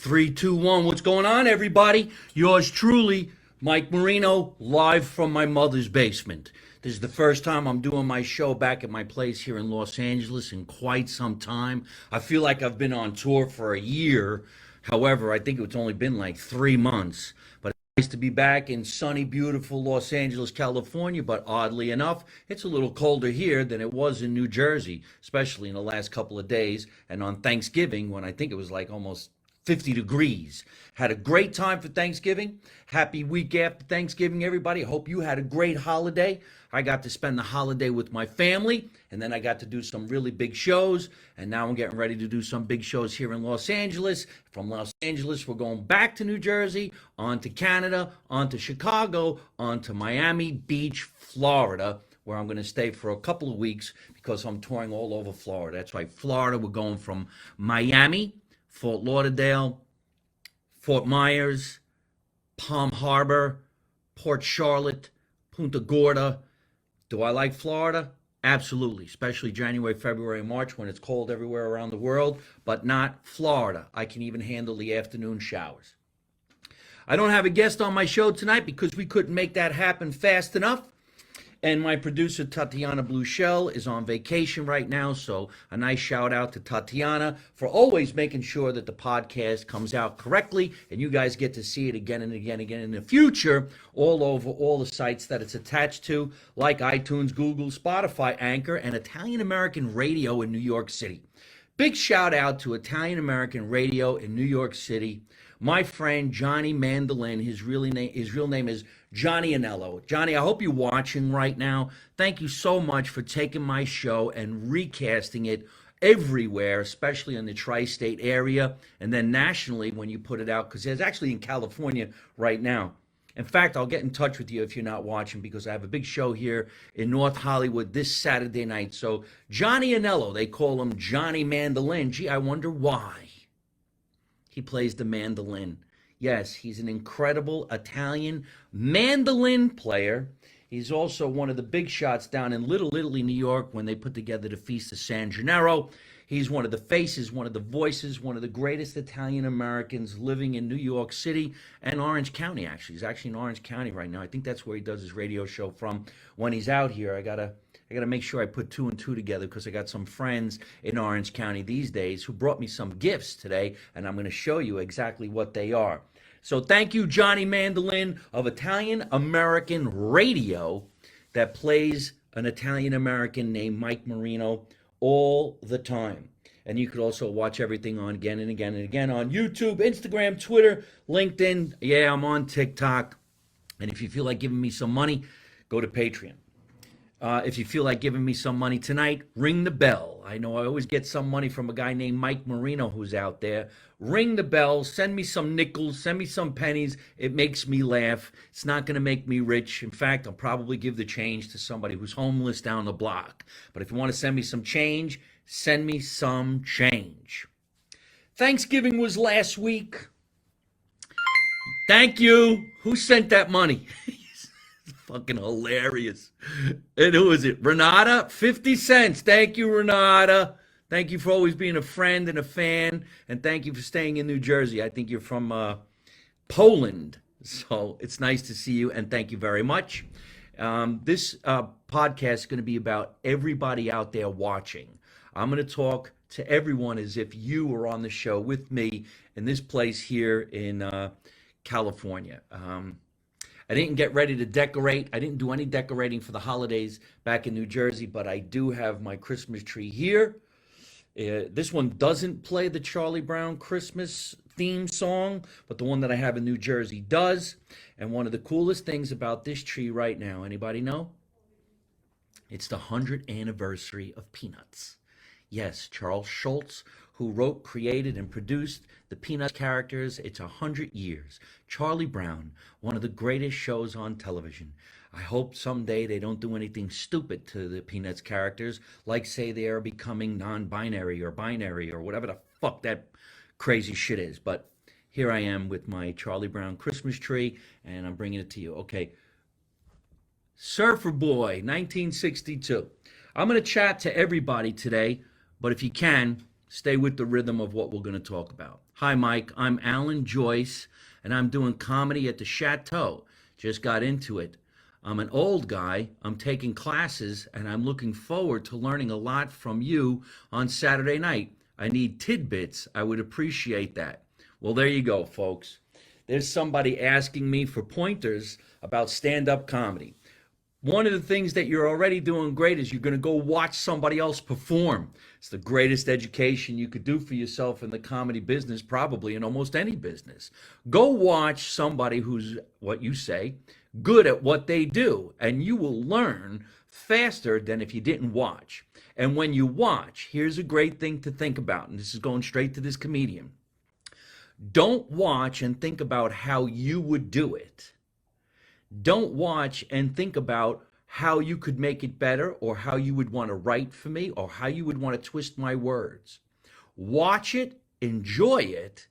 Three, two, one. What's going on, everybody? Yours truly, Mike Marino, live from my mother's basement. This is the first time I'm doing my show back at my place here in Los Angeles in quite some time. I feel like I've been on tour for a year. However, I think it's only been like 3 months. But it's nice to be back in sunny, beautiful Los Angeles, California. But oddly enough, it's a little colder here than it was in New Jersey, especially in the last couple of days. And on Thanksgiving, when I think it was like almost 50 degrees. Had a great time for Thanksgiving. Happy week after Thanksgiving, everybody. Hope you had a great holiday. I got to spend the holiday with my family, and then I got to do some really big shows. And now I'm getting ready to do some big shows here in Los Angeles. From Los Angeles, we're going back to New Jersey, on to Canada, on to Chicago, on to Miami Beach, Florida, where I'm going to stay for a couple of weeks because I'm touring all over Florida. That's right, Florida. We're going from Miami, Fort Lauderdale, Fort Myers, Palm Harbor, Port Charlotte, Punta Gorda. Do I like Florida? Absolutely, especially January, February, and March when it's cold everywhere around the world, but not Florida. I can even handle the afternoon showers. I don't have a guest on my show tonight because we couldn't make that happen fast enough. And my producer, Tatiana Bluchel, is on vacation right now. So a nice shout out to Tatiana for always making sure that the podcast comes out correctly. And you guys get to see it again and again and again in the future all over all the sites that it's attached to, like iTunes, Google, Spotify, Anchor, and Italian American Radio in New York City. Big shout out to Italian American Radio in New York City. My friend Johnny Mandolin, his real name is Johnny Anello. Johnny, I hope you're watching right now. Thank you so much for taking my show and recasting it everywhere, especially in the tri-state area, and then nationally when you put it out, because it's actually in California right now. In fact, I'll get in touch with you if you're not watching because I have a big show here in North Hollywood this Saturday night. So Johnny Anello, they call him Johnny Mandolin. Gee, I wonder why. He plays the mandolin. Yes, he's an incredible Italian mandolin player. He's also one of the big shots down in Little Italy, New York, when they put together the Feast of San Gennaro. He's one of the faces, one of the voices, one of the greatest Italian Americans living in New York City and Orange County, actually. He's actually in Orange County right now. I think that's where he does his radio show from. When he's out here, I gotta make sure I put two and two together because I got some friends in Orange County these days who brought me some gifts today, and I'm going to show you exactly what they are. So thank you, Johnny Mandolin of Italian American Radio that plays an Italian American named Mike Marino all the time. And you could also watch everything on again and again and again on YouTube, Instagram, Twitter, LinkedIn. Yeah, I'm on TikTok. And if you feel like giving me some money, go to Patreon. If you feel like giving me some money tonight, ring the bell. I know I always get some money from a guy named Mike Marino who's out there. Ring the bell, send me some nickels, send me some pennies. It makes me laugh. It's not going to make me rich. In fact, I'll probably give the change to somebody who's homeless down the block. But if you want to send me some change, send me some change. Thanksgiving was last week. Thank you. Who sent that money? Fucking hilarious. And who is it? Renata, 50 cents. Thank you, Renata. Thank you for always being a friend and a fan. And thank you for staying in New Jersey. I think you're from Poland. So it's nice to see you. And thank you very much. This podcast is going to be about everybody out there watching. I'm going to talk to everyone as if you were on the show with me in this place here in California. I didn't get ready to decorate. I didn't do any decorating for the holidays back in New Jersey, but I do have my Christmas tree here. This one doesn't play the Charlie Brown Christmas theme song, but the one that I have in New Jersey does. And one of the coolest things about this tree right now, anybody know? It's the 100th anniversary of Peanuts. Yes, Charles Schulz, who wrote, created, and produced the Peanuts characters. It's 100 years. Charlie Brown, one of the greatest shows on television. I hope someday they don't do anything stupid to the Peanuts characters, like say they are becoming non-binary or binary or whatever the fuck that crazy shit is. But here I am with my Charlie Brown Christmas tree, and I'm bringing it to you. Okay. Surfer Boy, 1962. I'm going to chat to everybody today, but if you can, Stay with the rhythm of what we're going to talk about. Hi, Mike. I'm Alan Joyce, and I'm doing comedy at the Chateau. Just got into it. I'm an old guy. I'm taking classes, and I'm looking forward to learning a lot from you on Saturday night. I need tidbits. I would appreciate that. Well, there you go, folks. There's somebody asking me for pointers about stand-up comedy. One of the things that you're already doing great is you're going to go watch somebody else perform. It's the greatest education you could do for yourself in the comedy business, probably in almost any business. Go watch somebody who's, what you say, good at what they do, and you will learn faster than if you didn't watch. And when you watch, here's a great thing to think about, and this is going straight to this comedian. Don't watch and think about how you would do it. Don't watch and think about how you could make it better or how you would want to write for me or how you would want to twist my words. Watch it, enjoy it,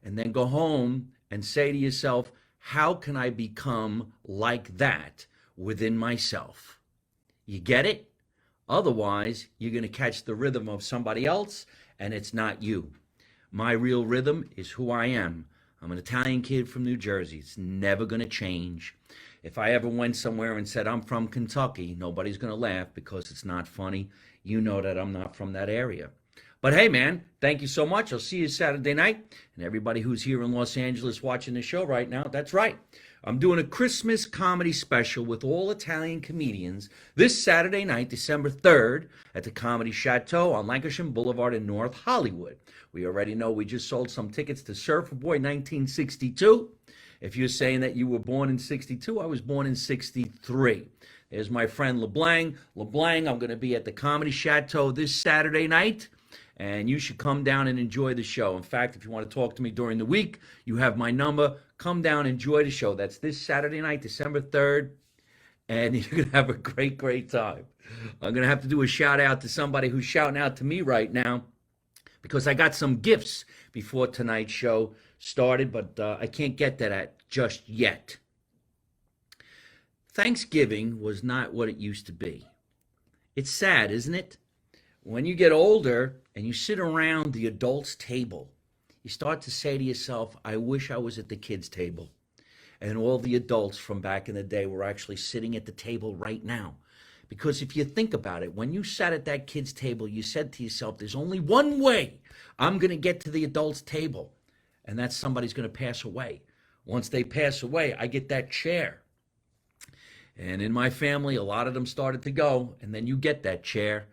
and then go home and say to yourself, how can I become like that within myself? You get it? Otherwise, you're going to catch the rhythm of somebody else, and it's not you. My real rhythm is who I am. I'm an Italian kid from New Jersey. It's never going to change. If I ever went somewhere and said I'm from Kentucky, nobody's going to laugh because it's not funny. You know that I'm not from that area. But hey, man, thank you so much. I'll see you Saturday night. And everybody who's here in Los Angeles watching the show right now, that's right. I'm doing a Christmas comedy special with all Italian comedians this Saturday night, December 3rd, at the Comedy Chateau on Lancashire Boulevard in North Hollywood. We already know we just sold some tickets to Surfer Boy 1962. If you're saying that you were born in 62, I was born in 63. There's my friend LeBlanc. LeBlanc, I'm going to be at the Comedy Chateau this Saturday night, and you should come down and enjoy the show. In fact, if you want to talk to me during the week, you have my number. Come down, enjoy the show. That's this Saturday night, December 3rd, and you're going to have a great, great time. I'm going to have to do a shout out to somebody who's shouting out to me right now because I got some gifts before tonight's show started, but I can't get to that just yet. Thanksgiving was not what it used to be. It's sad, isn't it? When you get older and you sit around the adults' table, you start to say to yourself, I wish I was at the kids' table. And all the adults from back in the day were actually sitting at the table right now. Because if you think about it, when you sat at that kid's table, you said to yourself, there's only one way I'm going to get to the adults' table. And that's somebody's going to pass away. Once they pass away, I get that chair. And in my family, a lot of them started to go, and then you get that chair.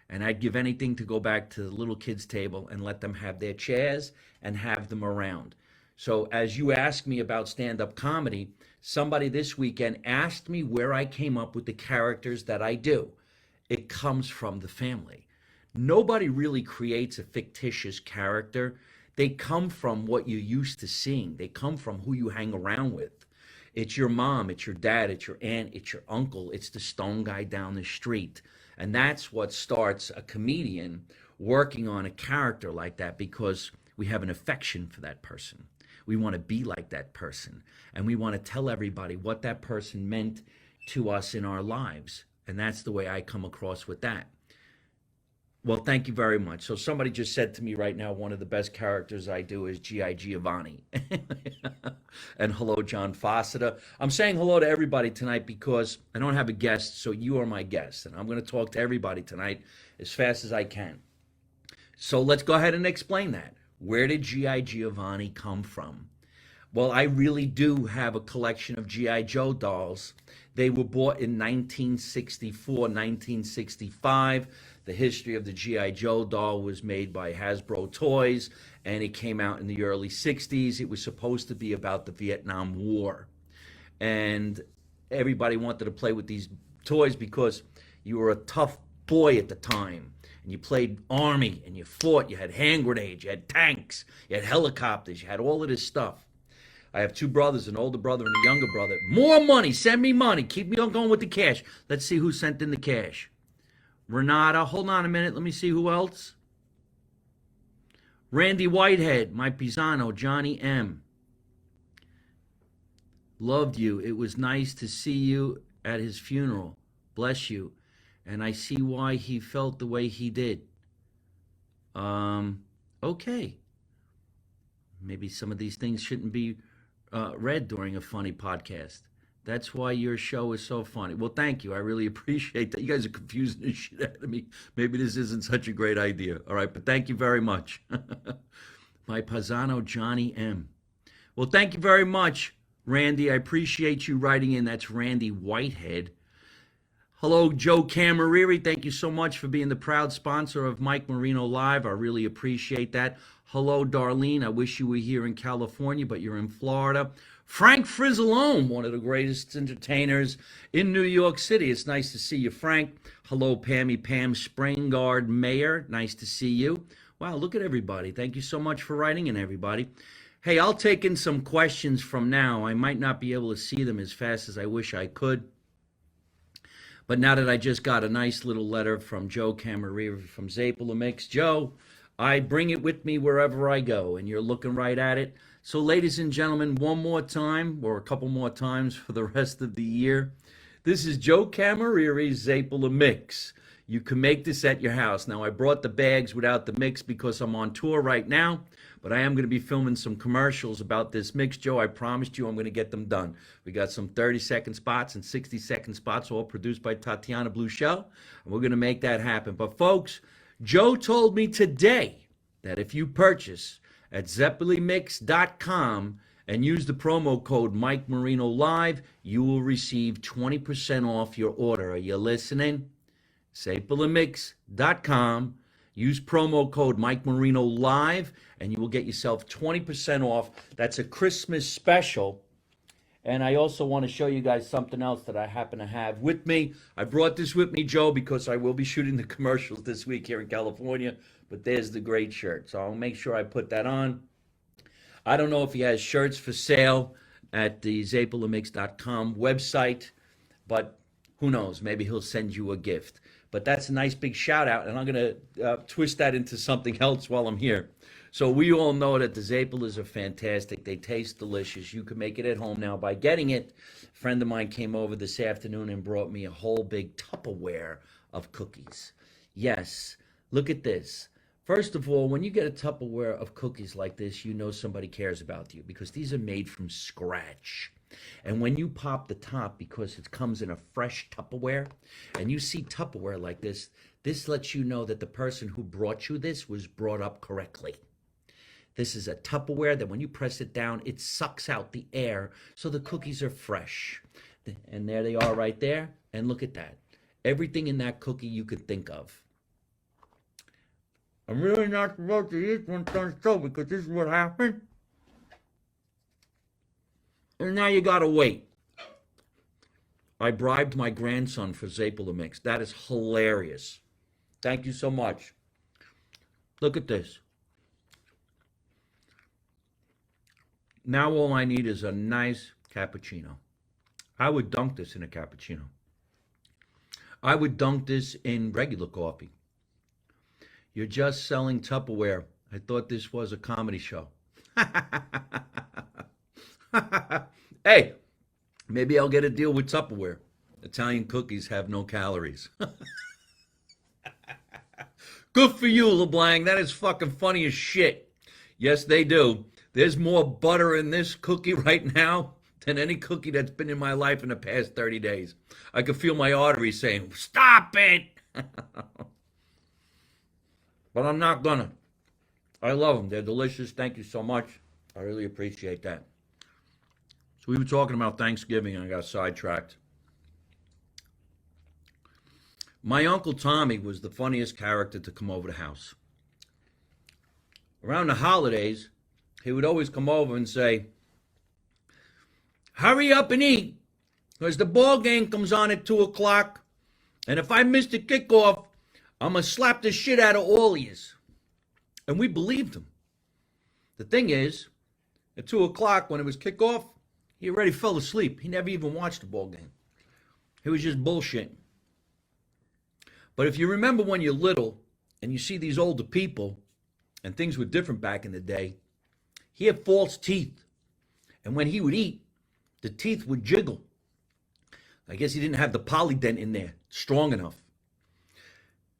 And I'd give anything to go back to the little kids' table and let them have their chairs and have them around. So as you ask me about stand-up comedy, somebody this weekend asked me where I came up with the characters that I do. It comes from the family. Nobody really creates a fictitious character. They come from what you're used to seeing. They come from who you hang around with. It's your mom, it's your dad, it's your aunt, it's your uncle, it's the stone guy down the street. And that's what starts a comedian working on a character like that, because we have an affection for that person. We want to be like that person. And we want to tell everybody what that person meant to us in our lives. And that's the way I come across with that. Well, thank you very much. So somebody just said to me right now, one of the best characters I do is G.I. Giovanni. And hello, John Fossiter. I'm saying hello to everybody tonight because I don't have a guest, so you are my guest. And I'm going to talk to everybody tonight as fast as I can. So let's go ahead and explain that. Where did G.I. Giovanni come from? Well, I really do have a collection of G.I. Joe dolls. They were bought in 1964, 1965. The history of the G.I. Joe doll was made by Hasbro Toys, and it came out in the early 60s. It was supposed to be about the Vietnam War. And everybody wanted to play with these toys because you were a tough boy at the time. And you played army, and you fought. You had hand grenades, you had tanks, you had helicopters, you had all of this stuff. I have two brothers, an older brother and a younger brother. More money, send me money. Keep me on going with the cash. Let's see who sent in the cash. Renata, hold on a minute. Let me see who else. Randy Whitehead, Mike Pisano, Johnny M. Loved you. It was nice to see you at his funeral. Bless you. And I see why he felt the way he did. Okay. Maybe some of these things shouldn't be read during a funny podcast. That's why your show is so funny. Well, thank you. I really appreciate that. You guys are confusing the shit out of me. Maybe this isn't such a great idea. All right, but thank you very much. My paisano Johnny M. Well, thank you very much, Randy. I appreciate you writing in. That's Randy Whitehead. Hello, Joe Camariri. Thank you so much for being the proud sponsor of Mike Marino Live. I really appreciate that. Hello, Darlene. I wish you were here in California, but you're in Florida. Frank Frizzalone, one of the greatest entertainers in New York City. It's nice to see you, Frank. Hello, Pammy Pam Springard Mayer. Nice to see you. Wow, look at everybody. Thank you so much for writing in, everybody. Hey, I'll take in some questions from now. I might not be able to see them as fast as I wish I could. But now that I just got a nice little letter from Joe Camariri from Zapala Mix, Joe, I bring it with me wherever I go, and you're looking right at it. So, ladies and gentlemen, one more time, or a couple more times for the rest of the year, this is Joe Camariri's Zapala Mix. You can make this at your house. Now, I brought the bags without the mix because I'm on tour right now, but I am going to be filming some commercials about this mix, Joe. I promised you I'm going to get them done. We got some 30-second spots and 60-second spots, all produced by Tatiana Blue Shell, and we're going to make that happen. But, folks, Joe told me today that if you purchase at ZeppeliMix.com and use the promo code Mike Marino Live, you will receive 20% off your order. Are you listening? ZeppeliMix.com. Use promo code Mike Marino Live, and you will get yourself 20% off. That's a Christmas special. And I also want to show you guys something else that I happen to have with me. I brought this with me, Joe, because I will be shooting the commercials this week here in California. But there's the great shirt. So I'll make sure I put that on. I don't know if he has shirts for sale at the ZeppeliMix.com website, but who knows? Maybe he'll send you a gift. But that's a nice big shout out, and I'm going to twist that into something else while I'm here. So we all know that the Zappalas are fantastic. They taste delicious. You can make it at home now by getting it. A friend of mine came over this afternoon and brought me a whole big Tupperware of cookies. Yes, look at this. First of all, when you get a Tupperware of cookies like this, you know somebody cares about you because these are made from scratch. And when you pop the top, because it comes in a fresh Tupperware, and you see Tupperware like this, this lets you know that the person who brought you this was brought up correctly. This is a Tupperware that when you press it down, it sucks out the air, so the cookies are fresh. And there they are right there. And look at that. Everything in that cookie you could think of. I'm really not supposed to eat one done so because this is what happened. And now you gotta wait. I bribed my grandson for Zapala Mix. That is hilarious. Thank you so much. Look at this. Now all I need is a nice cappuccino. I would dunk this in a cappuccino. I would dunk this in regular coffee. You're just selling Tupperware. I thought this was a comedy show. Hey, maybe I'll get a deal with Tupperware. Italian cookies have no calories. Good for you, LeBlanc. That is fucking funny as shit. Yes, they do. There's more butter in this cookie right now than any cookie that's been in my life in the past 30 days. I can feel my arteries saying, stop it. But I'm not gonna. I love them. They're delicious. Thank you so much. I really appreciate that. So we were talking about Thanksgiving and I got sidetracked. My Uncle Tommy was the funniest character to come over the house. Around the holidays, he would always come over and say, hurry up and eat, because the ball game comes on at 2 o'clock, and if I miss the kickoff, I'm going to slap the shit out of all of yous. And we believed him. The thing is, at 2 o'clock when it was kickoff, he already fell asleep. He never even watched the ball game. He was just bullshitting. But if you remember when you're little and you see these older people, and things were different back in the day, he had false teeth. And when he would eat, the teeth would jiggle. I guess he didn't have the polydent in there strong enough.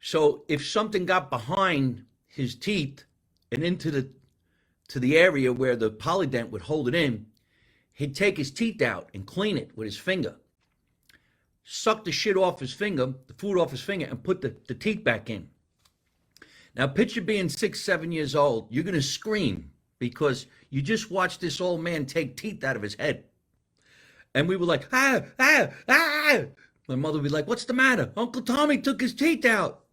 So if something got behind his teeth and into the area where the polydent would hold it in, he'd take his teeth out and clean it with his finger, suck the shit off his finger, the food off his finger, and put the teeth back in. Now, picture being 6, 7 years old. You're going to scream because you just watched this old man take teeth out of his head. And we were like, ah, ah, ah. My mother would be like, what's the matter? Uncle Tommy took his teeth out.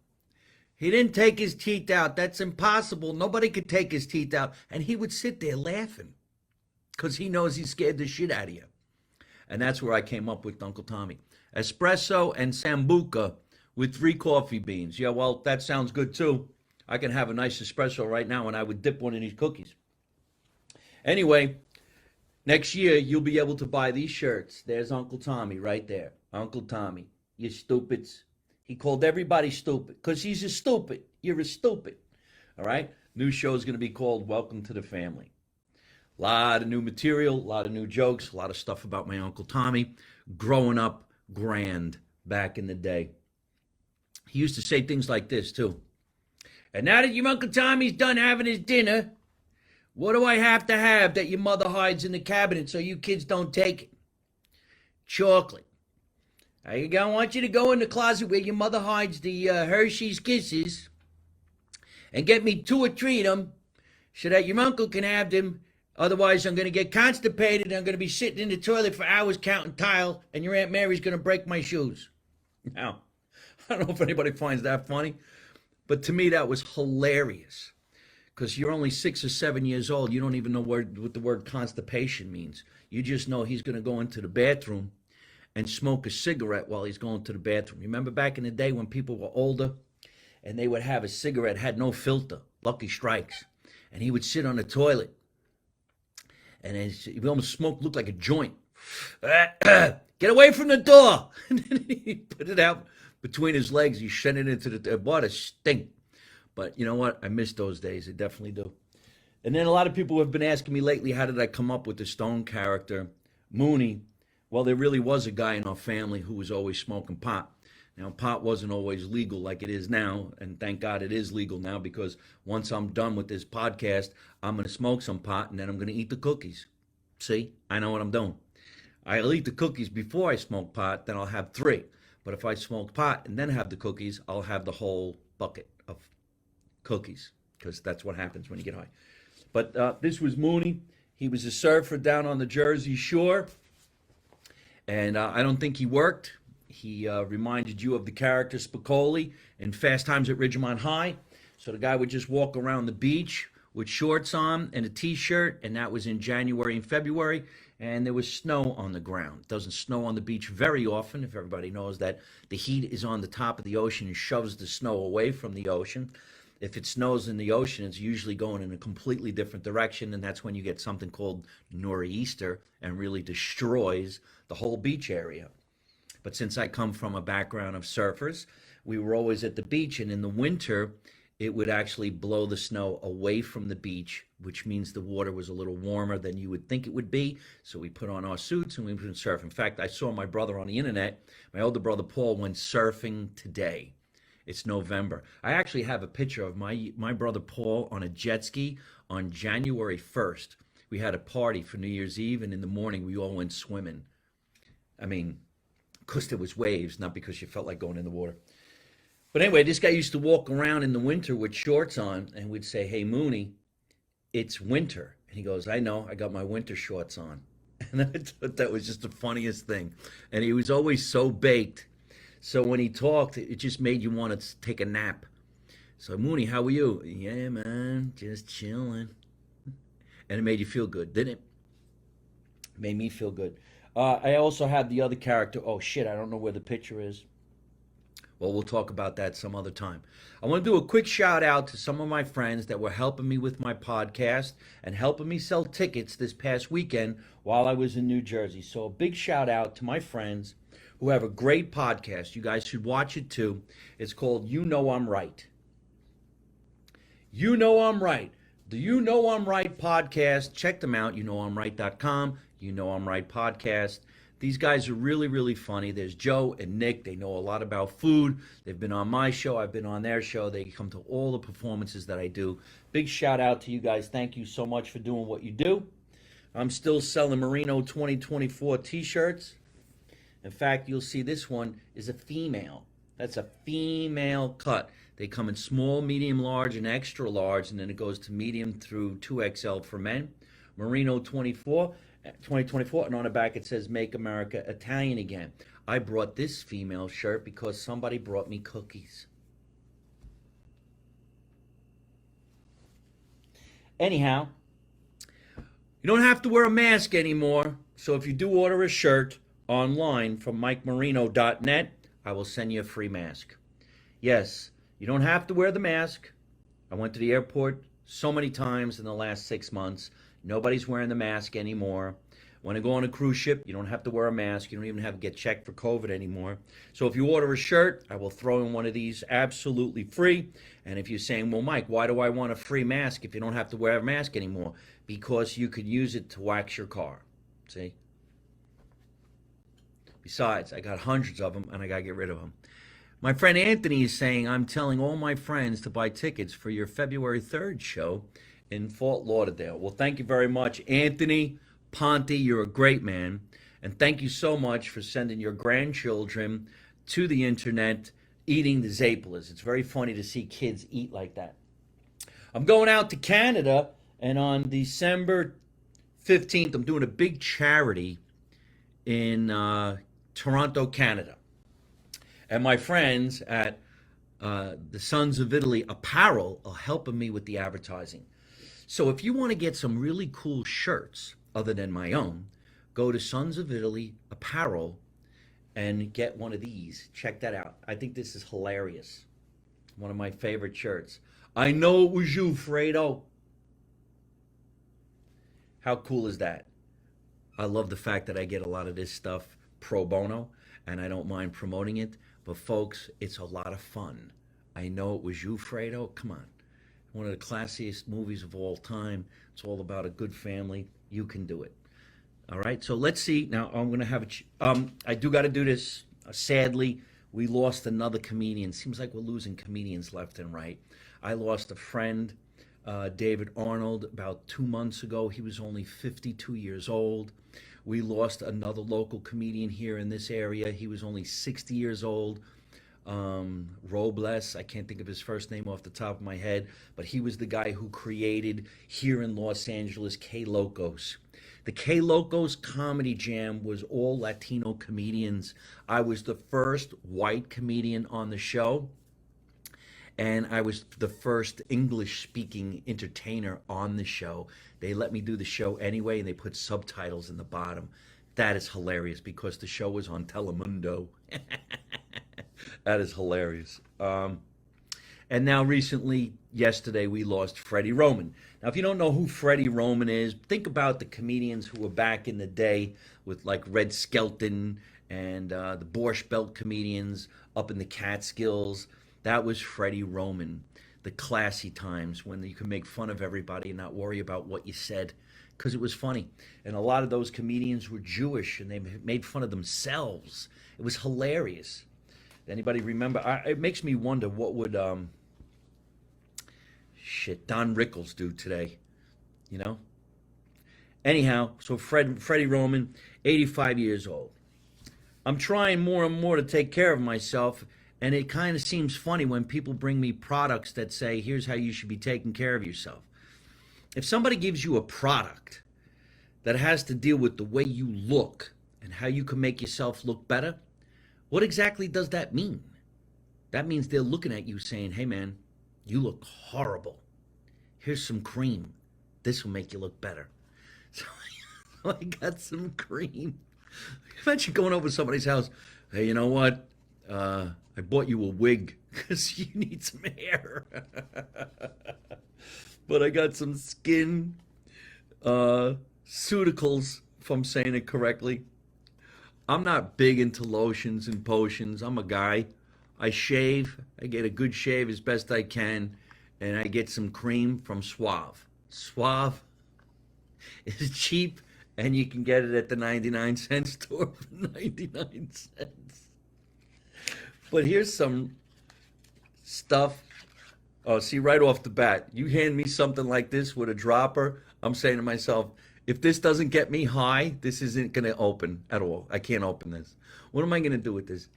He didn't take his teeth out. That's impossible. Nobody could take his teeth out. And he would sit there laughing because he knows he scared the shit out of you. And that's where I came up with Uncle Tommy. Espresso and Sambuca with 3 coffee beans. Yeah, well, that sounds good too. I can have a nice espresso right now and I would dip one in these cookies. Anyway, next year you'll be able to buy these shirts. There's Uncle Tommy right there. Uncle Tommy, you stupids. He called everybody stupid because he's a stupid. You're a stupid. All right? New show is going to be called Welcome to the Family. A lot of new material, a lot of new jokes, a lot of stuff about my Uncle Tommy growing up grand back in the day. He used to say things like this too. And now that your Uncle Tommy's done having his dinner, what do I have to have that your mother hides in the cabinet so you kids don't take it? Chocolate. I want you to go in the closet where your mother hides the Hershey's Kisses and get me 2 or 3 of them so that your uncle can have them. Otherwise, I'm going to get constipated and I'm going to be sitting in the toilet for hours counting tile and your Aunt Mary's going to break my shoes. Now, I don't know if anybody finds that funny, but to me that was hilarious because you're only 6 or 7 years old. You don't even know what the word constipation means. You just know he's going to go into the bathroom and smoke a cigarette while he's going to the bathroom. Remember back in the day when people were older and they would have a cigarette, had no filter, Lucky Strikes, and he would sit on the toilet and he almost smoked, looked like a joint. Get away from the door. And then he put it out between his legs. He sent it into the, what a stink. But you know what? I miss those days. I definitely do. And then a lot of people have been asking me lately, how did I come up with the Stone character, Mooney? Well, there really was a guy in our family who was always smoking pot. Now, pot wasn't always legal like it is now, and thank God it is legal now because once I'm done with this podcast, I'm going to smoke some pot and then I'm going to eat the cookies. See, I know what I'm doing. I'll eat the cookies before I smoke pot, then I'll have 3. But if I smoke pot and then have the cookies, I'll have the whole bucket of cookies because that's what happens when you get high. But this was Mooney. He was a surfer down on the Jersey Shore. And I don't think he worked. He reminded you of the character Spicoli in Fast Times at Ridgemont High. So the guy would just walk around the beach with shorts on and a T-shirt, and that was in January and February, and there was snow on the ground. It doesn't snow on the beach very often, if everybody knows that the heat is on the top of the ocean and shoves the snow away from the ocean. If it snows in the ocean, it's usually going in a completely different direction, and that's when you get something called nor'easter and really destroys the whole beach area. But since I come from a background of surfers, we were always at the beach, and in the winter, it would actually blow the snow away from the beach, which means the water was a little warmer than you would think it would be. So we put on our suits and we went surf. In fact, I saw my brother on the internet. My older brother Paul went surfing today. It's November. I actually have a picture of my brother Paul on a jet ski on January 1st. We had a party for New Year's Eve, and in the morning we all went swimming. I mean, because there was waves, not because you felt like going in the water. But anyway, this guy used to walk around in the winter with shorts on, and we'd say, "Hey, Mooney, it's winter." And he goes, "I know, I got my winter shorts on." And I thought that was just the funniest thing. And he was always so baked. So when he talked, it just made you want to take a nap. So, "Mooney, how are you?" "Yeah, man, just chilling." And it made you feel good, didn't it? It made me feel good. I also had the other character. Oh, shit, I don't know where the picture is. Well, we'll talk about that some other time. I want to do a quick shout out to some of my friends that were helping me with my podcast and helping me sell tickets this past weekend while I was in New Jersey. So a big shout out to my friends who have a great podcast. You guys should watch it too. It's called You Know I'm Right. You Know I'm Right. The You Know I'm Right podcast. Check them out, youknowimright.com. You Know I'm Right podcast. These guys are really, really funny. There's Joe and Nick. They know a lot about food. They've been on my show. I've been on their show. They come to all the performances that I do. Big shout out to you guys. Thank you so much for doing what you do. I'm still selling Marino 2024 t-shirts. In fact, you'll see this one is a female. That's a female cut. They come in small, medium, large, and extra large, and then it goes to medium through 2XL for men. Marino 2024, and on the back it says Make America Italian Again. I brought this female shirt because somebody brought me cookies. Anyhow, you don't have to wear a mask anymore, so if you do order a shirt online from MikeMarino.net, I will send you a free mask. Yes, you don't have to wear the mask. I went to the airport so many times in the last 6 months. Nobody's wearing the mask anymore. When I go on a cruise ship, you don't have to wear a mask. You don't even have to get checked for COVID anymore. So if you order a shirt, I will throw in one of these absolutely free. And if you're saying, well, Mike, why do I want a free mask if you don't have to wear a mask anymore? Because you could use it to wax your car. See? Besides, I got hundreds of them, and I got to get rid of them. My friend Anthony is saying, I'm telling all my friends to buy tickets for your February 3rd show in Fort Lauderdale. Well, thank you very much, Anthony Ponte. You're a great man. And thank you so much for sending your grandchildren to the internet eating the Zapolas. It's very funny to see kids eat like that. I'm going out to Canada, and on December 15th, I'm doing a big charity in Toronto, Canada. And my friends at the Sons of Italy Apparel are helping me with the advertising. So if you want to get some really cool shirts other than my own, go to Sons of Italy Apparel and get one of these. Check that out. I think this is hilarious. One of my favorite shirts. I know it was you, Fredo. How cool is that? I love the fact that I get a lot of this stuff pro bono, and I don't mind promoting it. But folks, it's a lot of fun. I know it was you, Fredo. Come on. One of the classiest movies of all time. It's all about a good family. You can do it. All right, so let's see. Now, I'm going to have I do got to do this. Sadly, we lost another comedian. Seems like we're losing comedians left and right. I lost a friend, David Arnold, about 2 months ago. He was only 52 years old. We lost another local comedian here in this area. He was only 60 years old. Robles, I can't think of his first name off the top of my head, but he was the guy who created here in Los Angeles K Locos. The K Locos Comedy Jam was all Latino comedians. I was the first white comedian on the show, and I was the first English-speaking entertainer on the show. They let me do the show anyway, and they put subtitles in the bottom. That is hilarious because the show was on Telemundo. That is hilarious. And now recently, yesterday, we lost Freddie Roman. Now, if you don't know who Freddie Roman is, think about the comedians who were back in the day with like Red Skelton and the Borscht Belt comedians up in the Catskills. That was Freddie Roman, the classy times when you could make fun of everybody and not worry about what you said because it was funny. And a lot of those comedians were Jewish and they made fun of themselves. It was hilarious. Anybody remember? It makes me wonder what would Don Rickles do today, you know? Anyhow, so Freddie Roman, 85 years old. I'm trying more and more to take care of myself, and it kind of seems funny when people bring me products that say, here's how you should be taking care of yourself. If somebody gives you a product that has to deal with the way you look and how you can make yourself look better, what exactly does that mean? That means they're looking at you saying, hey man, you look horrible. Here's some cream. This will make you look better. So I got some cream. Imagine going over to somebody's house. Hey, you know what? I bought you a wig because you need some hair. But I got some skin Suticals, if I'm saying it correctly. I'm not big into lotions and potions. I'm a guy. I shave. I get a good shave as best I can. And I get some cream from Suave. Suave is cheap and you can get it at the 99-cent store for 99 cents. But here's some stuff. Oh, see, right off the bat, you hand me something like this with a dropper, I'm saying to myself, if this doesn't get me high, this isn't going to open at all. I can't open this. What am I going to do with this?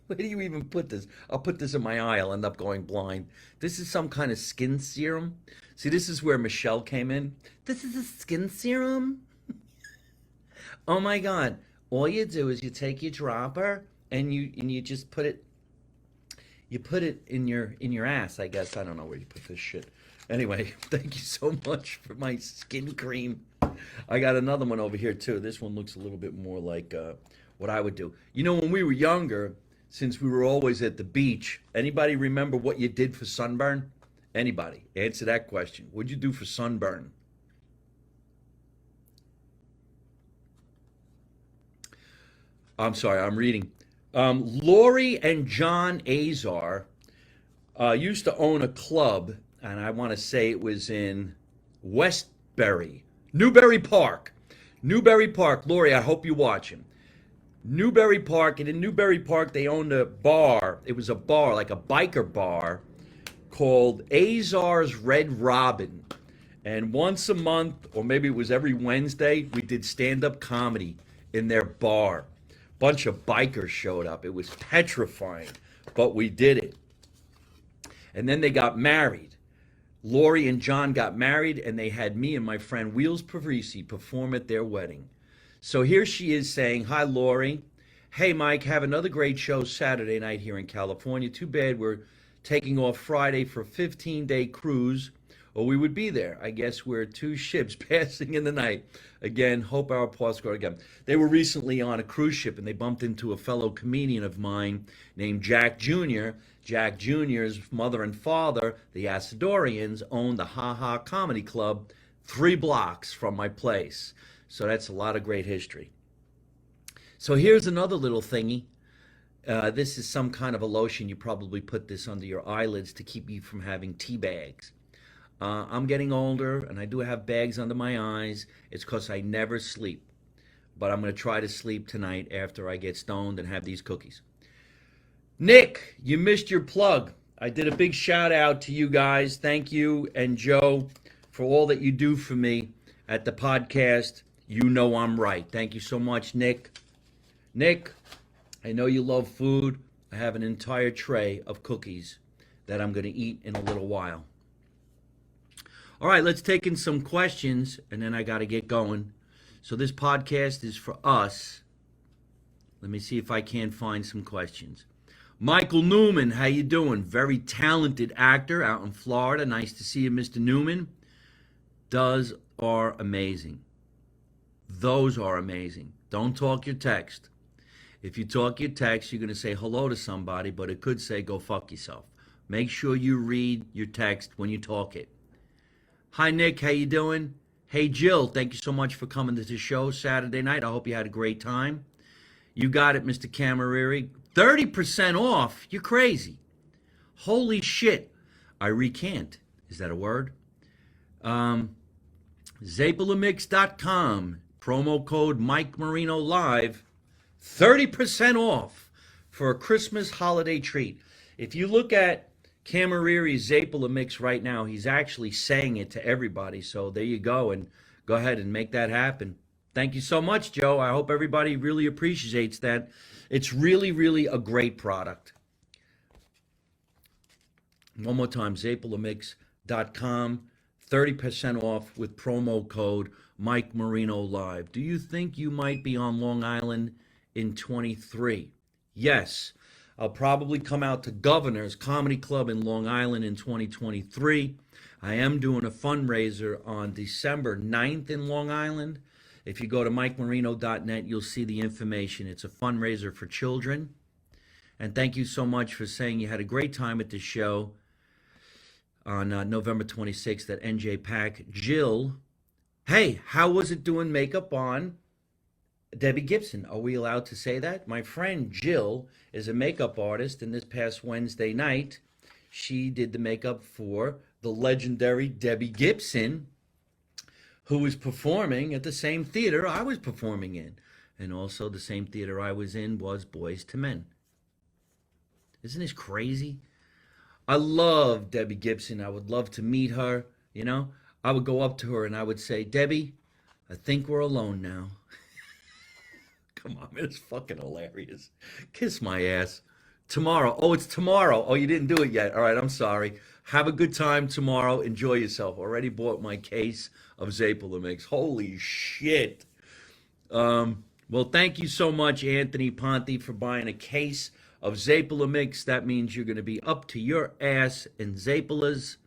Where do you even put this? I'll put this in my eye. I'll end up going blind. This is some kind of skin serum. See, this is where Michelle came in. This is a skin serum. Oh my God. All you do is you take your dropper and you just put it in your ass, I guess. I don't know where you put this shit. Anyway, thank you so much for my skin cream. I got another one over here too. This one looks a little bit more like what I would do. You know, when we were younger, since we were always at the beach, anybody remember what you did for sunburn? Anybody? Answer that question. What'd you do for sunburn? I'm sorry, I'm reading. Lori and John Azar used to own a club, and I want to say it was in Westbury, Newbury Park. Newbury Park. Lori, I hope you're watching. Newbury Park, and in Newbury Park, they owned a bar. It was a bar, like a biker bar, called Azar's Red Robin. And once a month, or maybe it was every Wednesday, we did stand-up comedy in their bar. Bunch of bikers showed up. It was petrifying, but we did it. And then they got married. Lori and John got married, and they had me and my friend Wheels Pavrisi perform at their wedding. So here she is saying, "Hi, Lori. Hey, Mike, have another great show Saturday night here in California. Too bad we're taking off Friday for a 15-day cruise, or we would be there. I guess we're two ships passing in the night. Again, hope our paths go again." They were recently on a cruise ship, and they bumped into a fellow comedian of mine named Jack Jr. Jack Jr.'s mother and father, the Asadorians, owned the Ha Ha Comedy Club 3 blocks from my place. So that's a lot of great history. So here's another little thingy. This is some kind of a lotion. You probably put this under your eyelids to keep you from having tea bags. I'm getting older, and I do have bags under my eyes. It's because I never sleep. But I'm going to try to sleep tonight after I get stoned and have these cookies. Nick, you missed your plug. I did a big shout out to you guys. Thank you and Joe for all that you do for me at the podcast. You know I'm right. Thank you so much, Nick. Nick, I know you love food. I have an entire tray of cookies that I'm going to eat in a little while. All right, let's take in some questions, and then I got to get going. So this podcast is for us. Let me see if I can find some questions. Michael Newman, how you doing? Very talented actor out in Florida. Nice to see you, Mr. Newman. Those are amazing. Those are amazing. Don't talk your text. If you talk your text, you're going to say hello to somebody, but it could say go fuck yourself. Make sure you read your text when you talk it. Hi, Nick. How you doing? Hey, Jill. Thank you so much for coming to the show Saturday night. I hope you had a great time. You got it, Mr. Camariri. 30% off? You're crazy. Holy shit. I recant. Is that a word? Zapolamix.com. Promo code Mike Marino Live. 30% off for a Christmas holiday treat. If you look at Camariri's Zapolamix right now, he's actually saying it to everybody. So there you go, and go ahead and make that happen. Thank you so much, Joe. I hope everybody really appreciates that. It's really, really a great product. One more time, Zapolamix.com. 30% off with promo code Mike Marino Live. Do you think you might be on Long Island in 23? Yes. I'll probably come out to Governor's Comedy Club in Long Island in 2023. I am doing a fundraiser on December 9th in Long Island. If you go to mikemarino.net, you'll see the information. It's a fundraiser for children. And thank you so much for saying you had a great time at the show on November 26th at NJ Pack. Jill, hey, how was it doing makeup on Debbie Gibson? Are we allowed to say that? My friend Jill is a makeup artist, and this past Wednesday night, she did the makeup for the legendary Debbie Gibson who was performing at the same theater I was performing in. And also the same theater I was in was Boys to Men. Isn't this crazy? I love Debbie Gibson. I would love to meet her. You know, I would go up to her and I would say, Debbie, I think we're alone now. Come on, man, it's fucking hilarious. Kiss my ass. Tomorrow. Oh, it's tomorrow. Oh, you didn't do it yet. All right, I'm sorry. Have a good time tomorrow. Enjoy yourself. Already bought my case of Mix. Holy shit. Well, thank you so much, Anthony Ponte, for buying a case of Mix. That means you're going to be up to your ass in Zapolas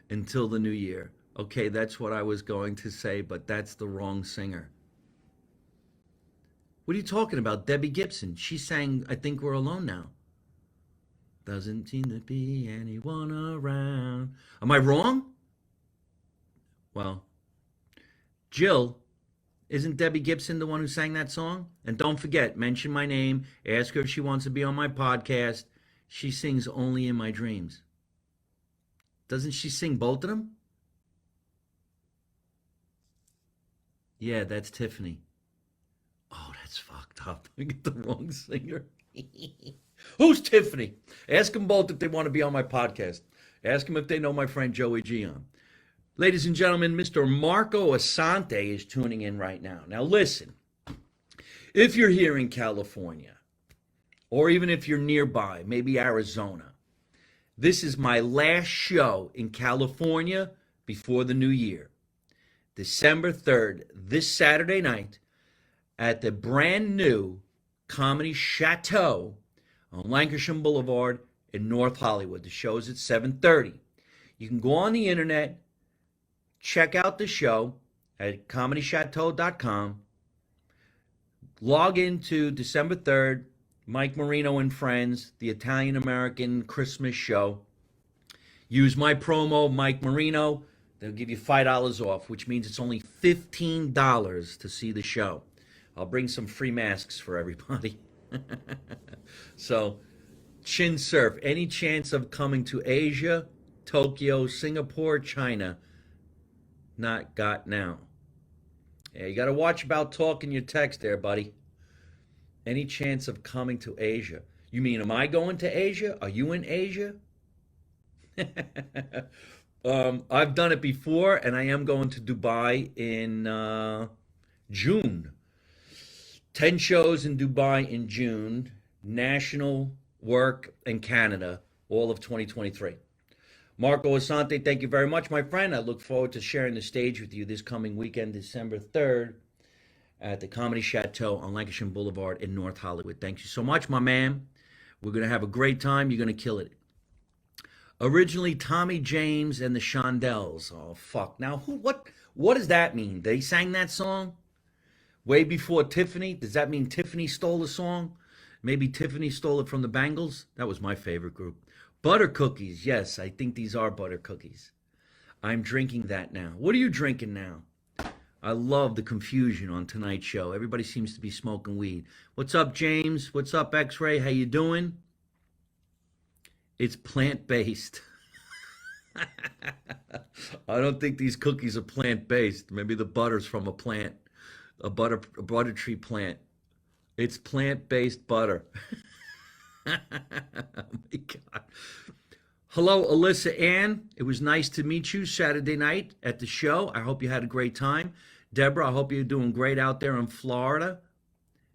until the new year. Okay, that's what I was going to say, but that's the wrong singer. What are you talking about? Debbie Gibson. She sang I Think We're Alone Now. Doesn't seem to be anyone around. Am I wrong? Well, Jill, isn't Debbie Gibson the one who sang that song? And don't forget, mention my name, ask her if she wants to be on my podcast. She sings Only in My Dreams. Doesn't she sing both of them? Yeah, that's Tiffany. Oh, that's fucked up. I get the wrong singer. Who's Tiffany? Ask them both if they want to be on my podcast. Ask them if they know my friend Joey Gian. Ladies and gentlemen, Mr. Marco Asante is tuning in right now. Now listen, if you're here in California, or even if you're nearby, maybe Arizona, this is my last show in California before the new year. December 3rd, this Saturday night, at the brand new Comedy Chateau on Lancashire Boulevard in North Hollywood. The show's at 7:30. You can go on the internet, check out the show at comedychateau.com, log into December 3rd, Mike Marino and Friends, the Italian-American Christmas show. Use my promo, Mike Marino. They'll give you $5 off, which means it's only $15 to see the show. I'll bring some free masks for everybody. So, Chin Surf, any chance of coming to Asia, Tokyo, Singapore, China? Not got now. Yeah, you got to watch about talking your text there, buddy. Any chance of coming to Asia? You mean, am I going to Asia? Are you in Asia? I've done it before, and I am going to Dubai in June. 10 shows in Dubai in June, national work in Canada, all of 2023. Marco Asante, thank you very much, my friend. I look forward to sharing the stage with you this coming weekend, December 3rd, at the Comedy Chateau on Lancashire Boulevard in North Hollywood. Thank you so much, my man. We're going to have a great time. You're going to kill it. Originally, Tommy James and the Shondells. Oh, fuck. Now, what does that mean? They sang that song way before Tiffany? Does that mean Tiffany stole the song? Maybe Tiffany stole it from the Bangles? That was my favorite group. Butter cookies. Yes, I think these are butter cookies. I'm drinking that now. What are you drinking now? I love the confusion on tonight's show. Everybody seems to be smoking weed. What's up, James? What's up, X-Ray? How you doing? It's plant-based. I don't think these cookies are plant-based. Maybe the butter's from a plant, a butter tree plant. It's plant-based butter. Oh my God. Hello, Alyssa Ann. It was nice to meet you Saturday night at the show. I hope you had a great time. Deborah, I hope you're doing great out there in Florida.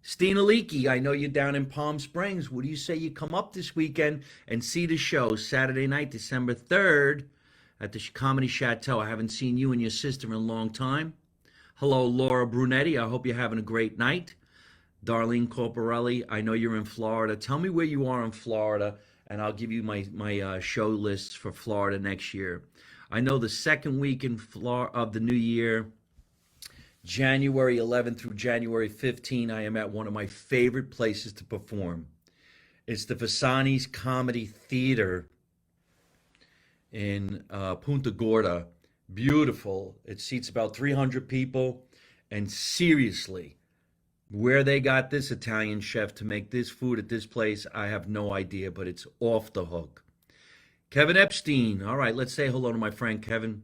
Stina Leakey, I know you're down in Palm Springs. What do you say you come up this weekend and see the show Saturday night, December 3rd at the Comedy Chateau? I haven't seen you and your sister in a long time. Hello, Laura Brunetti. I hope you're having a great night. Darlene Corporelli, I know you're in Florida. Tell me where you are in Florida, and I'll give you my show lists for Florida next year. I know the second week in of the new year, January 11th through January 15th, I am at one of my favorite places to perform. It's the Vasani's Comedy Theater in Punta Gorda. Beautiful. It seats about 300 people. And seriously, where they got this Italian chef to make this food at this place, I have no idea, but it's off the hook. Kevin Epstein. All right, let's say hello to my friend Kevin.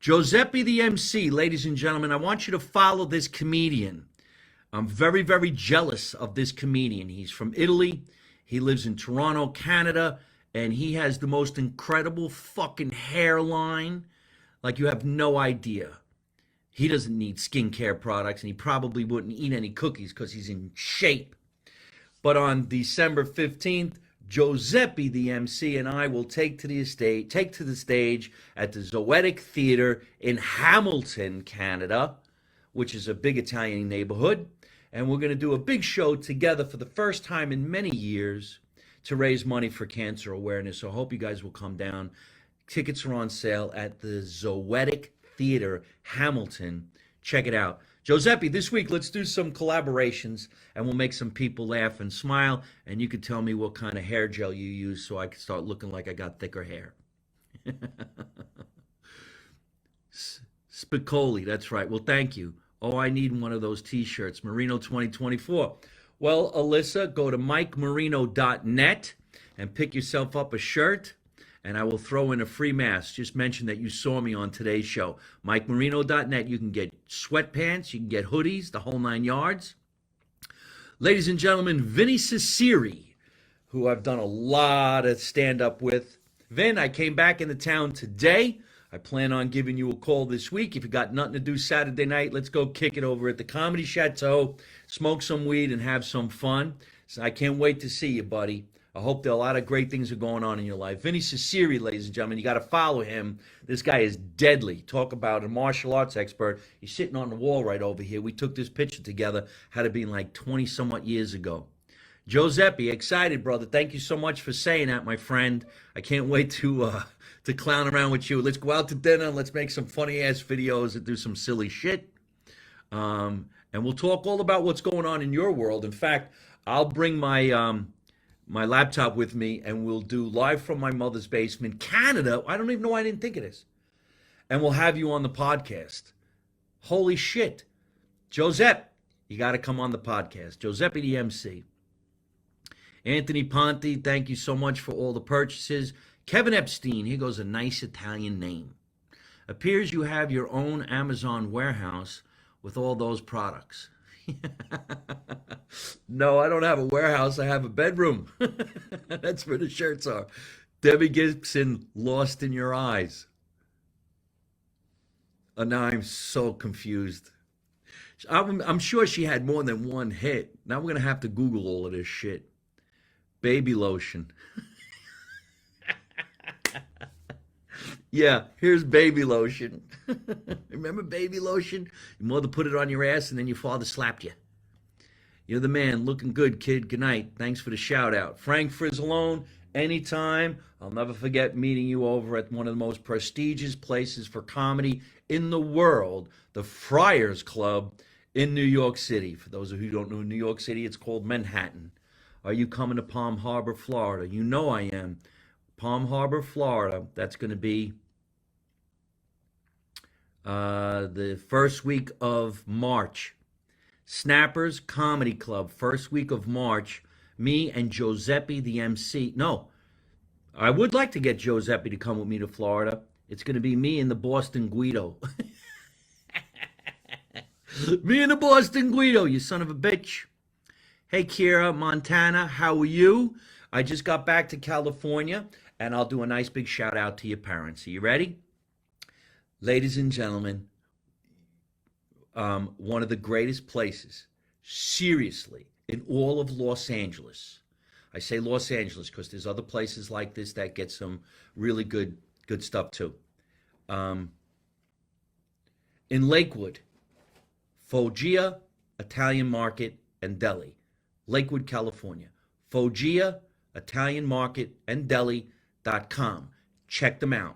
Giuseppe the MC, ladies and gentlemen, I want you to follow this comedian. I'm very, very jealous of this comedian. He's from Italy. He lives in Toronto, Canada, and he has the most incredible fucking hairline. Like you have no idea. He doesn't need skincare products, and he probably wouldn't eat any cookies because he's in shape. But on December 15th, Giuseppe the MC and I will take to the stage at the Zoetic Theater in Hamilton, Canada, which is a big Italian neighborhood. And we're going to do a big show together for the first time in many years to raise money for cancer awareness. So I hope you guys will come down. Tickets are on sale at the Zoetic Theater, Hamilton. Check it out. Giuseppe, this week, let's do some collaborations, and we'll make some people laugh and smile, and you can tell me what kind of hair gel you use so I can start looking like I got thicker hair. Spicoli, that's right. Well, thank you. Oh, I need one of those T-shirts, Marino 2024. Well, Alyssa, go to MikeMarino.net and pick yourself up a shirt, and I will throw in a free mask. Just mention that you saw me on today's show. MikeMarino.net. You can get sweatpants, you can get hoodies, the whole 9 yards. Ladies and gentlemen, Vinny Ciceri, who I've done a lot of stand-up with. Vin, I came back into town today. I plan on giving you a call this week. If you got nothing to do Saturday night, let's go kick it over at the Comedy Chateau, smoke some weed, and have some fun. So I can't wait to see you, buddy. I hope that a lot of great things are going on in your life. Vinny Ciceri, ladies and gentlemen, you got to follow him. This guy is deadly. Talk about a martial arts expert. He's sitting on the wall right over here. We took this picture together, had to be like 20-somewhat years ago. Giuseppe, excited, brother. Thank you so much for saying that, my friend. I can't wait to clown around with you. Let's go out to dinner. Let's make some funny-ass videos and do some silly shit. And we'll talk all about what's going on in your world. In fact, I'll bring my my laptop with me, and we'll do live from my mother's basement, Canada. I don't even know why I didn't think of this. And we'll have you on the podcast. Holy shit. Giuseppe, you got to come on the podcast. Giuseppe the MC. Anthony Ponte, thank you so much for all the purchases. Kevin Epstein, here goes a nice Italian name. Appears you have your own Amazon warehouse with all those products. No, I don't have a warehouse. I have a bedroom. That's where the shirts are. Debbie Gibson, Lost in Your Eyes. Now I'm so confused. I'm sure she had more than one hit. Now we're going to have to Google all of this shit. Baby lotion. Yeah, here's baby lotion. Remember baby lotion? Your mother put it on your ass and then your father slapped you. You're the man. Looking good, kid. Good night. Thanks for the shout out. Frank Frizzalone, anytime. I'll never forget meeting you over at one of the most prestigious places for comedy in the world, the Friars Club in New York City. For those of you who don't know New York City, it's called Manhattan. Are you coming to Palm Harbor, Florida? You know I am. Palm Harbor, Florida. That's going to be the first week of March. Snappers Comedy Club, first week of March. Me and Giuseppe the MC. No, I would like to get Giuseppe to come with me to Florida. It's going to be me and the Boston Guido. Me and the Boston Guido, you son of a bitch. Hey, Kira, Montana, how are you? I just got back to California, and I'll do a nice big shout out to your parents. Are you ready? Ladies and gentlemen, one of the greatest places, seriously, in all of Los Angeles. I say Los Angeles because there's other places like this that get some really good stuff too. In Lakewood, Foggia Italian Market and Deli. Lakewood, California. Foggia Italian Market and Deli.com. Check them out.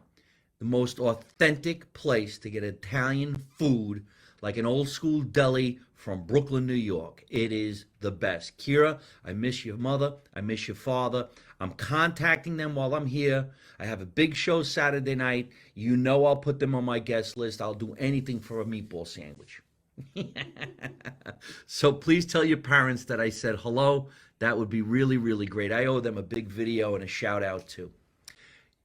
The most authentic place to get Italian food, like an old school deli from Brooklyn, New York. It is the best. Kira, I miss your mother. I miss your father. I'm contacting them while I'm here. I have a big show Saturday night. You know I'll put them on my guest list. I'll do anything for a meatball sandwich. So please tell your parents that I said hello. That would be really, really great. I owe them a big video and a shout out too.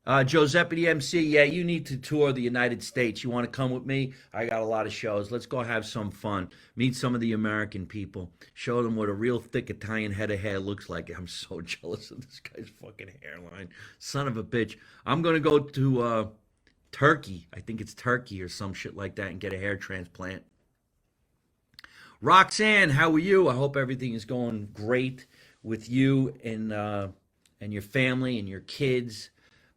Giuseppe the MC, yeah, you need to tour the United States. You want to come with me? I got a lot of shows. Let's go have some fun. Meet some of the American people. Show them what a real thick Italian head of hair looks like. I'm so jealous of this guy's fucking hairline. Son of a bitch. I'm going to go to Turkey. I think it's Turkey or some shit like that and get a hair transplant. Roxanne, how are you? I hope everything is going great with you and your family and your kids.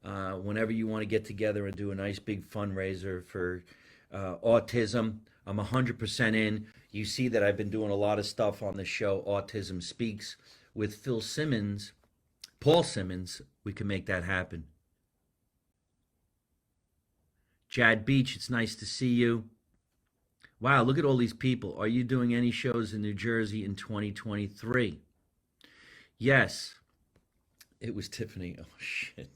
Whenever you want to get together and do a nice big fundraiser for autism, I'm 100% in. You see that I've been doing a lot of stuff on the show, Autism Speaks, with Phil Simmons, Paul Simmons. We can make that happen. Jad Beach, it's nice to see you. Wow, look at all these people. Are you doing any shows in New Jersey in 2023? Yes, it was Tiffany. Oh, shit.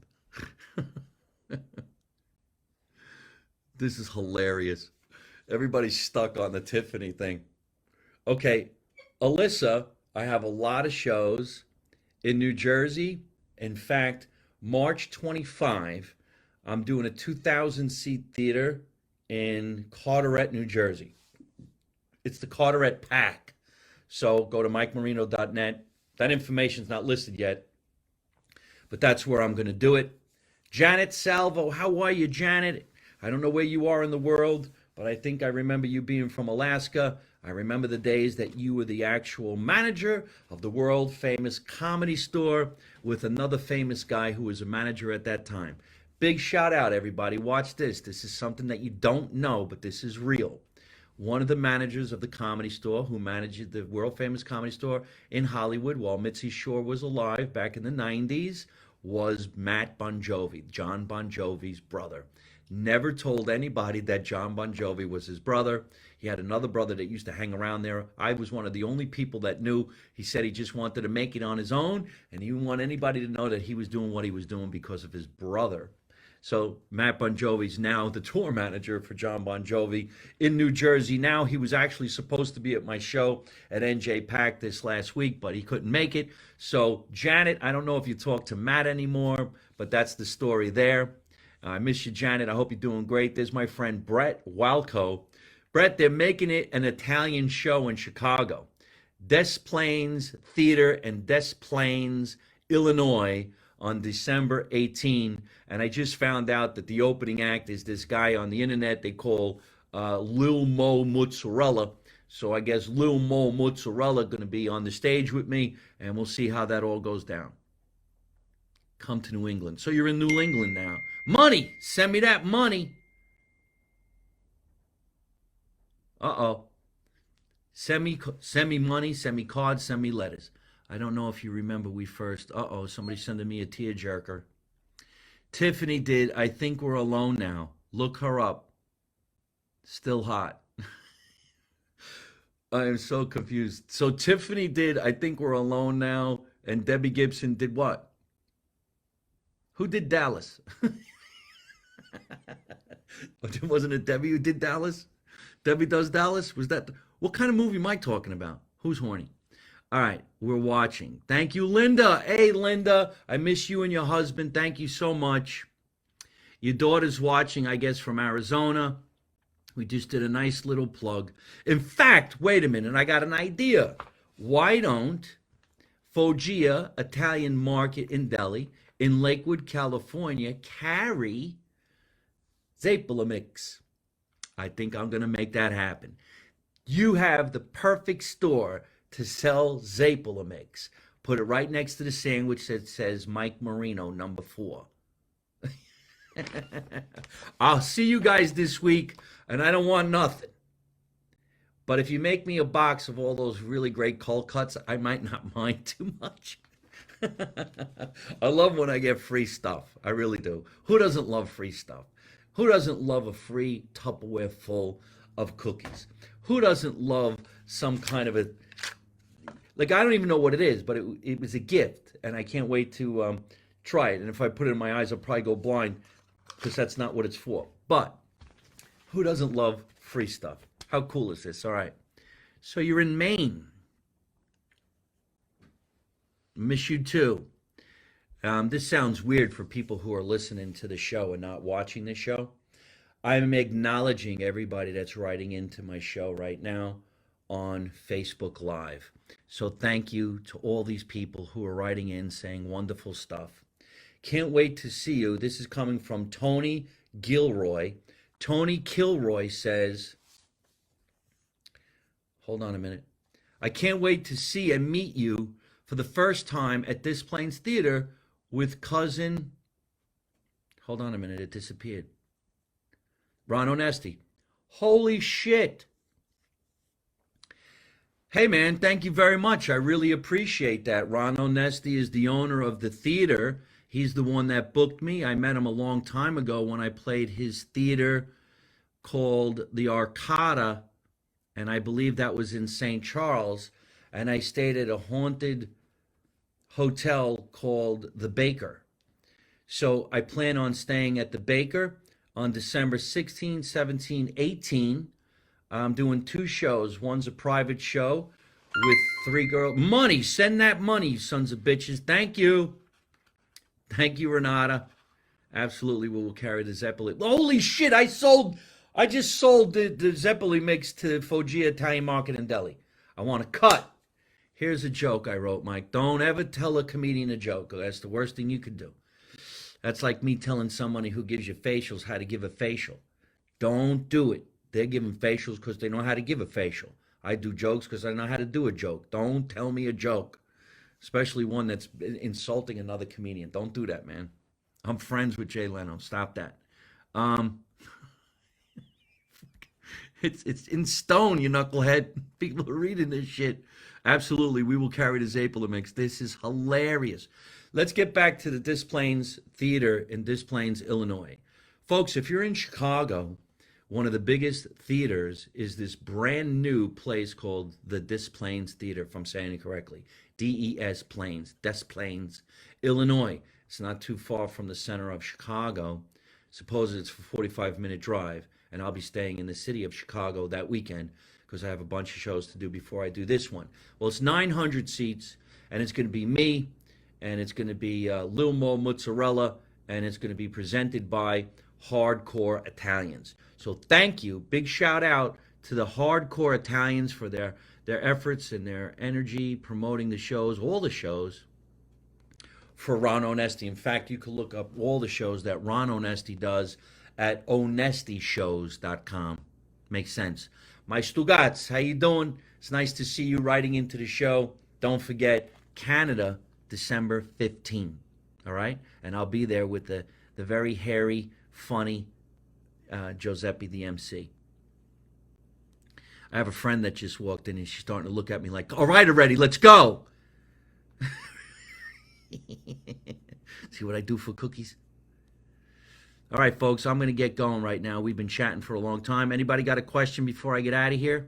This is hilarious. Everybody's stuck on the Tiffany thing. Okay, Alyssa, I have a lot of shows in New Jersey. In fact, March 25, I'm doing a 2,000 seat theater in Carteret, New Jersey. It's the Carteret Pack. So go to mikemarino.net. That information's not listed yet, but that's where I'm going to do it. Janet Salvo, how are you, Janet? I don't know where you are in the world, but I think I remember you being from Alaska. I remember the days that you were the actual manager of the world famous Comedy Store with another famous guy who was a manager at that time. Big shout out, everybody. Watch this. This is something that you don't know, but this is real. One of the managers of the Comedy Store, who managed the world famous Comedy Store in Hollywood while Mitzi Shore was alive back in the 90s, was Matt Bon Jovi, John Bon Jovi's brother. Never told anybody that John Bon Jovi was his brother. He had another brother that used to hang around there. I was one of the only people that knew. He said he just wanted to make it on his own, and he didn't want anybody to know that he was doing what he was doing because of his brother. So Matt Bon Jovi's now the tour manager for John Bon Jovi in New Jersey. Now, he was actually supposed to be at my show at NJ Pack this last week, but he couldn't make it. So Janet, I don't know if you talk to Matt anymore, but that's the story there. I miss you, Janet. I hope you're doing great. There's my friend Brett Walco. Brett, they're making it an Italian show in Chicago. Des Plaines Theater in Des Plaines, Illinois, on December 18. And I just found out that the opening act is this guy on the internet they call Lil Mo Mozzarella. So I guess Lil Mo Mozzarella going to be on the stage with me, and we'll see how that all goes down. Come to New England. So you're in New England now. Money! Send me that money. Uh-oh. Send me money, send me cards, send me letters. I don't know if you remember we first. Uh-oh, somebody's sending me a tearjerker. Tiffany did I Think We're Alone Now. Look her up. Still hot. I am so confused. So Tiffany did I Think We're Alone Now, and Debbie Gibson did what? Who did Dallas? Wasn't it Debbie who did Dallas? Debbie Does Dallas? Was that what kind of movie am I talking about? Who's horny? All right, we're watching. Thank you, Linda. Hey, Linda, I miss you and your husband. Thank you so much. Your daughter's watching, I guess, from Arizona. We just did a nice little plug. In fact, wait a minute, I got an idea. Why don't Foggia Italian Market in Delhi in Lakewood, California, carry Zapola mix? I think I'm going to make that happen. You have the perfect store to sell Zapola mix. Put it right next to the sandwich that says Mike Marino, number 4. I'll see you guys this week, and I don't want nothing. But if you make me a box of all those really great cold cuts, I might not mind too much. I love when I get free stuff. I really do. Who doesn't love free stuff? Who doesn't love a free Tupperware full of cookies? Who doesn't love some kind of a, like, I don't even know what it is, but it was a gift, and I can't wait to try it. And if I put it in my eyes, I'll probably go blind because that's not what it's for. But who doesn't love free stuff? How cool is this? All right. So you're in Maine. Miss you too. This sounds weird for people who are listening to the show and not watching the show. I'm acknowledging everybody that's writing into my show right now on Facebook Live. So thank you to all these people who are writing in saying wonderful stuff. Can't wait to see you. This is coming from Tony Gilroy. Tony Kilroy says, hold on a minute. I can't wait to see and meet you for the first time at This Plains Theater with cousin. Hold on a minute, it disappeared. Ron Onesti. Holy shit. Hey man, thank you very much. I really appreciate that. Ron Onesti is the owner of the theater. He's the one that booked me. I met him a long time ago when I played his theater called the Arcada, and I believe that was in St. Charles. And I stayed at a haunted hotel called the Baker. So I plan on staying at the Baker on December 16, 17, 18. I'm doing two shows. One's a private show with three girls. Money, send that money, sons of bitches. Thank you. Thank you, Renata. Absolutely, we will carry the Zeppeli. Holy shit, I just sold the Zeppeli mix to Foggia Italian Market and Deli. I want to cut. Here's a joke I wrote, Mike. Don't ever tell a comedian a joke. That's the worst thing you could do. That's like me telling somebody who gives you facials how to give a facial. Don't do it. They're giving facials because they know how to give a facial. I do jokes because I know how to do a joke. Don't tell me a joke, especially one that's insulting another comedian. Don't do that, man. I'm friends with Jay Leno. Stop that. Um, it's in stone, you knucklehead. People are reading this shit. Absolutely, we will carry the Zapala mix. This is hilarious. Let's get back to the Des Plaines Theater in Des Plaines, Illinois. Folks, if you're in Chicago, one of the biggest theaters is this brand new place called the Des Plaines Theater, if I'm saying it correctly. D-E-S Plains, Des Plaines, Illinois. It's not too far from the center of Chicago. Supposedly it's a 45-minute drive, and I'll be staying in the city of Chicago that weekend because I have a bunch of shows to do before I do this one. Well, it's 900 seats, and it's going to be me, and it's going to be Lil Mo Mozzarella, and it's going to be presented by Hardcore Italians. So thank you. Big shout out to the Hardcore Italians for their efforts and their energy promoting the shows, all the shows, for Ron Onesti. In fact, you can look up all the shows that Ron Onesti does at onestishows.com. Makes sense. My Stugats, how you doing? It's nice to see you writing into the show. Don't forget, Canada, December 15th. All right? And I'll be there with the very hairy, funny Giuseppe the MC. I have a friend that just walked in and she's starting to look at me like, all right already, let's go. See what I do for cookies? All right, folks, I'm going to get going right now. We've been chatting for a long time. Anybody got a question before I get out of here?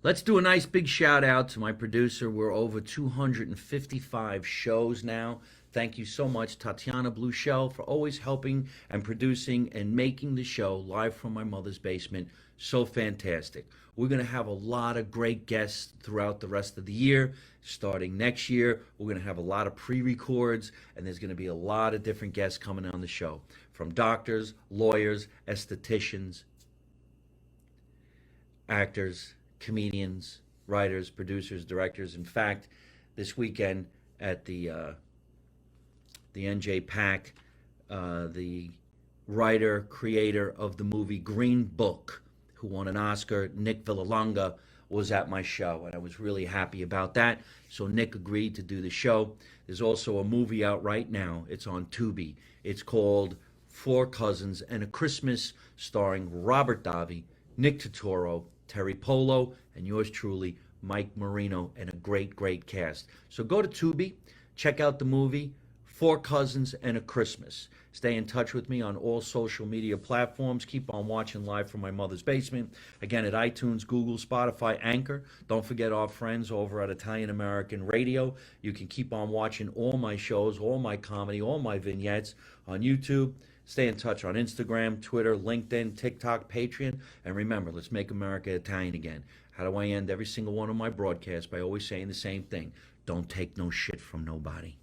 Let's do a nice big shout out to my producer. We're over 255 shows now. Thank you so much, Tatiana Blue Shell, for always helping and producing and making the show live from my mother's basement so fantastic. We're going to have a lot of great guests throughout the rest of the year. Starting next year, we're going to have a lot of pre-records, and there's going to be a lot of different guests coming on the show, from doctors, lawyers, estheticians, actors, comedians, writers, producers, directors. In fact, this weekend at the NJ PAC, the writer, creator of the movie Green Book, who won an Oscar, Nick Villalonga, was at my show, and I was really happy about that. So Nick agreed to do the show. There's also a movie out right now. It's on Tubi. It's called Four Cousins and a Christmas, starring Robert Davi, Nick Totoro, Terry Polo, and yours truly, Mike Marino, and a great, great cast. So go to Tubi, check out the movie, Four Cousins and a Christmas. Stay in touch with me on all social media platforms. Keep on watching live from my mother's basement. Again, at iTunes, Google, Spotify, Anchor. Don't forget our friends over at Italian American Radio. You can keep on watching all my shows, all my comedy, all my vignettes on YouTube. Stay in touch on Instagram, Twitter, LinkedIn, TikTok, Patreon. And remember, let's make America Italian again. How do I end every single one of my broadcasts? By always saying the same thing. Don't take no shit from nobody.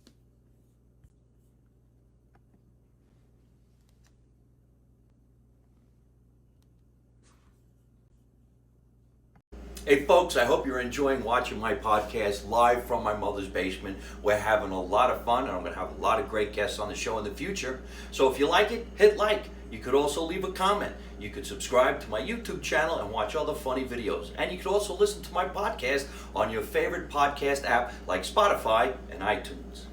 Hey folks, I hope you're enjoying watching my podcast live from my mother's basement. We're having a lot of fun and I'm going to have a lot of great guests on the show in the future. So if you like it, hit like. You could also leave a comment. You could subscribe to my YouTube channel and watch other funny videos. And you could also listen to my podcast on your favorite podcast app like Spotify and iTunes.